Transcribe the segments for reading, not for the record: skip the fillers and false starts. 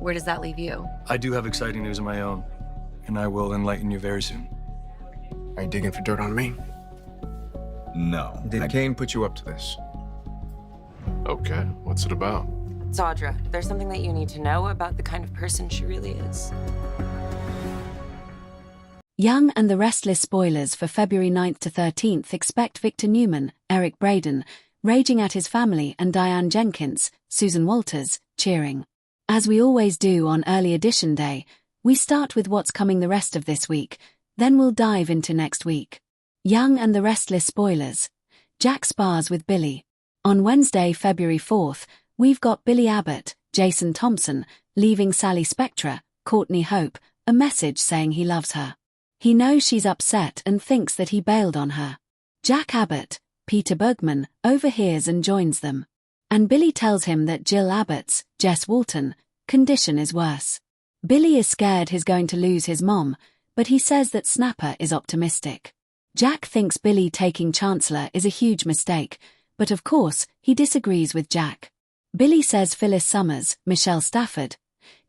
Where does that leave you? I do have exciting news of my own, and I will enlighten you very soon. Are you digging for dirt on me? No. Did Kane put you up to this? Okay, what's it about? It's Audra. There's something that you need to know about the kind of person she really is. Young and the Restless spoilers for February 9th to 13th expect Victor Newman, Eric Braeden, raging at his family, and Diane Jenkins, Susan Walters, cheering. As we always do on early edition day, we start with what's coming the rest of this week, then we'll dive into next week. Young and the Restless spoilers. Jack spars with Billy. On Wednesday, February 4th, we've got Billy Abbott, Jason Thompson, leaving Sally Spectra, Courtney Hope, a message saying he loves her. He knows she's upset and thinks that he bailed on her. Jack Abbott, Peter Bergman, overhears and joins them. And Billy tells him that Jill Abbott's, Jess Walton, condition is worse. Billy is scared he's going to lose his mom, but he says that Snapper is optimistic. Jack thinks Billy taking Chancellor is a huge mistake, but of course, he disagrees with Jack. Billy says Phyllis Summers, Michelle Stafford,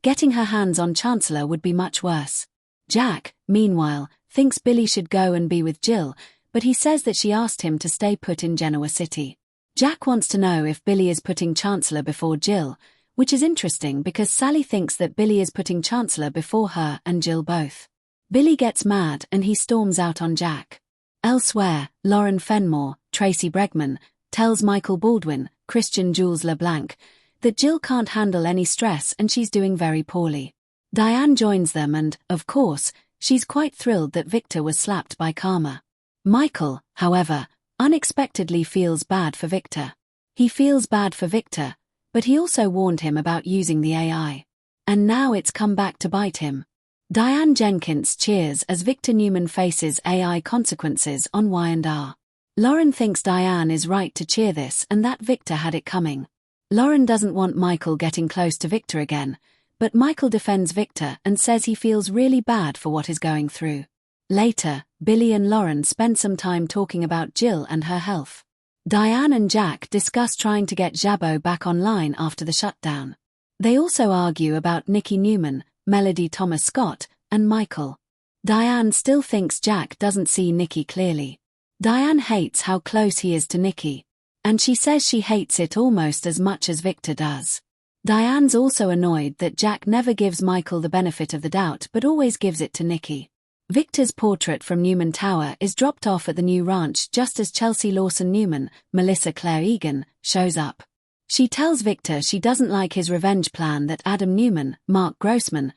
getting her hands on Chancellor would be much worse. Jack, meanwhile, thinks Billy should go and be with Jill, but he says that she asked him to stay put in Genoa City. Jack wants to know if Billy is putting Chancellor before Jill, which is interesting because Sally thinks that Billy is putting Chancellor before her and Jill both. Billy gets mad and he storms out on Jack. Elsewhere, Lauren Fenmore, Tracy Bregman, tells Michael Baldwin, Christian Jules LeBlanc, that Jill can't handle any stress and she's doing very poorly. Diane joins them and, of course, she's quite thrilled that Victor was slapped by Karma. Michael, however, unexpectedly feels bad for Victor. He feels bad for Victor, but he also warned him about using the AI. And now it's come back to bite him. Diane Jenkins cheers as Victor Newman faces AI consequences on Y&R. Lauren thinks Diane is right to cheer this and that Victor had it coming. Lauren doesn't want Michael getting close to Victor again, but Michael defends Victor and says he feels really bad for what he's going through. Later, Billy and Lauren spend some time talking about Jill and her health. Diane and Jack discuss trying to get Jabbo back online after the shutdown. They also argue about Nikki Newman, Melody Thomas Scott, and Michael. Diane still thinks Jack doesn't see Nikki clearly. Diane hates how close he is to Nikki, and she says she hates it almost as much as Victor does. Diane's also annoyed that Jack never gives Michael the benefit of the doubt but always gives it to Nikki. Victor's portrait from Newman Tower is dropped off at the new ranch just as Chelsea Lawson Newman, Melissa Claire Egan, shows up. She tells Victor she doesn't like his revenge plan that Adam Newman, Mark Grossman,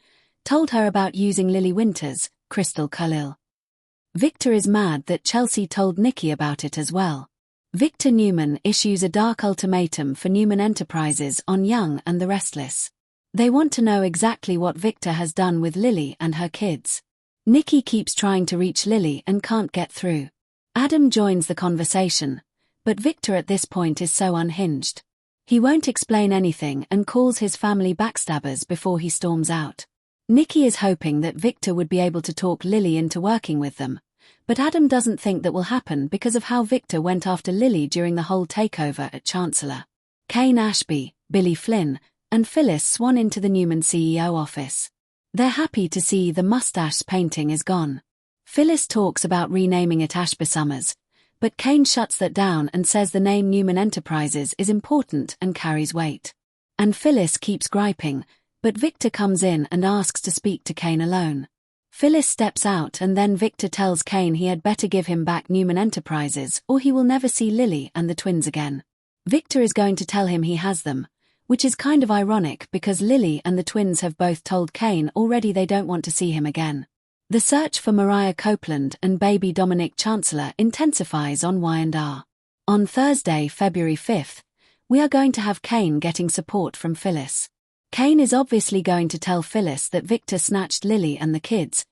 told her about using Lily Winters, Crystal Khalil. Victor is mad that Chelsea told Nikki about it as well. Victor Newman issues a dark ultimatum for Newman Enterprises on Young and the Restless. They want to know exactly what Victor has done with Lily and her kids. Nikki keeps trying to reach Lily and can't get through. Adam joins the conversation, but Victor at this point is so unhinged. He won't explain anything and calls his family backstabbers before he storms out. Nikki is hoping that Victor would be able to talk Lily into working with them, but Adam doesn't think that will happen because of how Victor went after Lily during the whole takeover at Chancellor. Kane Ashby, Billy Flynn, and Phyllis swan into the Newman CEO office. They're happy to see the mustache painting is gone. Phyllis talks about renaming it Ashby Summers, but Kane shuts that down and says the name Newman Enterprises is important and carries weight. And Phyllis keeps griping, but Victor comes in and asks to speak to Kane alone. Phyllis steps out and then Victor tells Kane he had better give him back Newman Enterprises or he will never see Lily and the twins again. Victor is going to tell him he has them, which is kind of ironic because Lily and the twins have both told Kane already they don't want to see him again. The search for Mariah Copeland and baby Dominic Chancellor intensifies on Y&R. On Thursday, February 5th, we are going to have Kane getting support from Phyllis. Kane is obviously going to tell Phyllis that Victor snatched Lily and the kids,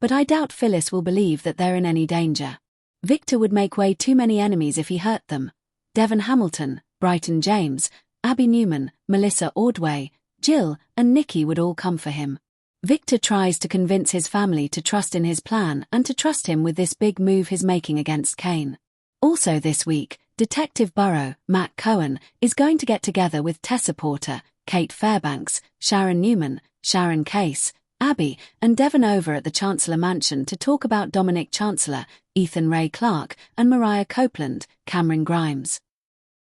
but I doubt Phyllis will believe that they're in any danger. Victor would make way too many enemies if he hurt them. Devon Hamilton, Brighton James, Abby Newman, Melissa Ordway, Jill, and Nikki would all come for him. Victor tries to convince his family to trust in his plan and to trust him with this big move he's making against Kane. Also this week, Detective Burrow, Matt Cohen, is going to get together with Tessa Porter, Kate Fairbanks, Sharon Newman, Sharon Case, Abby, and Devon over at the Chancellor Mansion to talk about Dominic Chancellor, Ethan Ray Clarke, and Mariah Copeland, Cameron Grimes.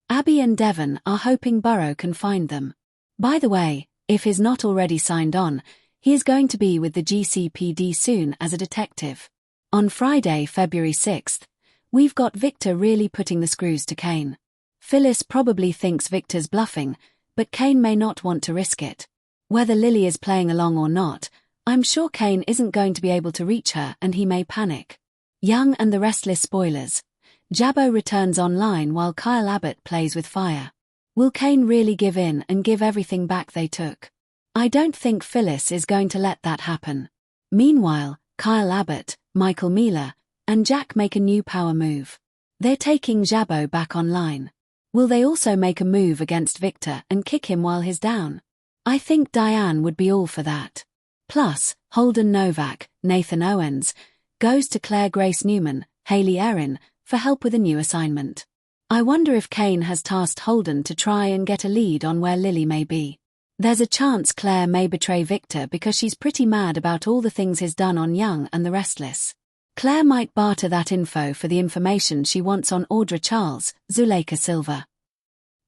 Abby and Devon are hoping Burrow can find them. By the way, if he's not already signed on, he is going to be with the GCPD soon as a detective. On Friday, February 6th, we've got Victor really putting the screws to Kane. Phyllis probably thinks Victor's bluffing, but Kane may not want to risk it. Whether Lily is playing along or not, I'm sure Kane isn't going to be able to reach her and he may panic. Young and the Restless spoilers. Jabbo returns online while Kyle Abbott plays with fire. Will Kane really give in and give everything back they took? I don't think Phyllis is going to let that happen. Meanwhile, Kyle Abbott, Michael Miller, and Jack make a new power move. They're taking Jabbo back online. Will they also make a move against Victor and kick him while he's down? I think Diane would be all for that. Plus, Holden Novak, Nathan Owens, goes to Claire Grace Newman, Haley Erin, for help with a new assignment. I wonder if Kane has tasked Holden to try and get a lead on where Lily may be. There's a chance Claire may betray Victor because she's pretty mad about all the things he's done on Young and the Restless. Claire might barter that info for the information she wants on Audra Charles, Zuleika Silva.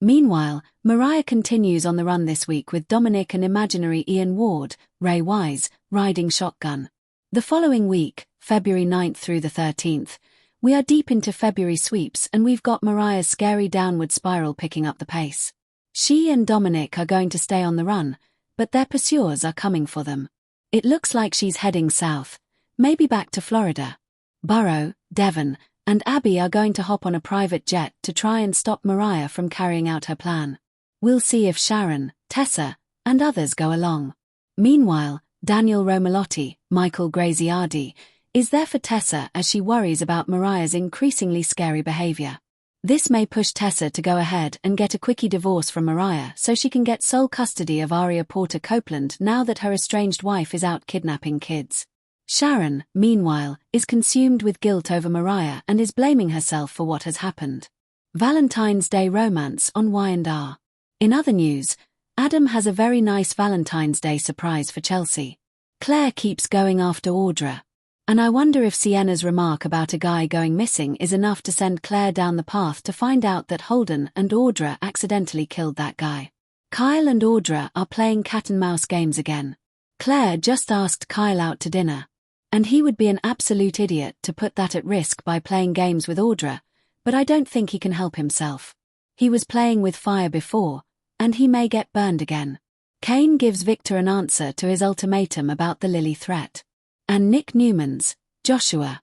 Meanwhile, Mariah continues on the run this week with Dominic and imaginary Ian Ward, Ray Wise, riding shotgun. The following week, February 9th through the 13th, we are deep into February sweeps and we've got Mariah's scary downward spiral picking up the pace. She and Dominic are going to stay on the run, but their pursuers are coming for them. It looks like she's heading south, maybe back to Florida. Burrow, Devon, and Abby are going to hop on a private jet to try and stop Mariah from carrying out her plan. We'll see if Sharon, Tessa, and others go along. Meanwhile, Daniel Romalotti, Michael Graziardi, is there for Tessa as she worries about Mariah's increasingly scary behavior. This may push Tessa to go ahead and get a quickie divorce from Mariah so she can get sole custody of Aria Porter Copeland now that her estranged wife is out kidnapping kids. Sharon, meanwhile, is consumed with guilt over Mariah and is blaming herself for what has happened. Valentine's Day romance on Y&R. In other news, Adam has a very nice Valentine's Day surprise for Chelsea. Claire keeps going after Audra. And I wonder if Sienna's remark about a guy going missing is enough to send Claire down the path to find out that Holden and Audra accidentally killed that guy. Kyle and Audra are playing cat and mouse games again. Claire just asked Kyle out to dinner. And he would be an absolute idiot to put that at risk by playing games with Audra, but I don't think he can help himself. He was playing with fire before, and he may get burned again. Kane gives Victor an answer to his ultimatum about the Lily threat. And Nick Newman's, Joshua,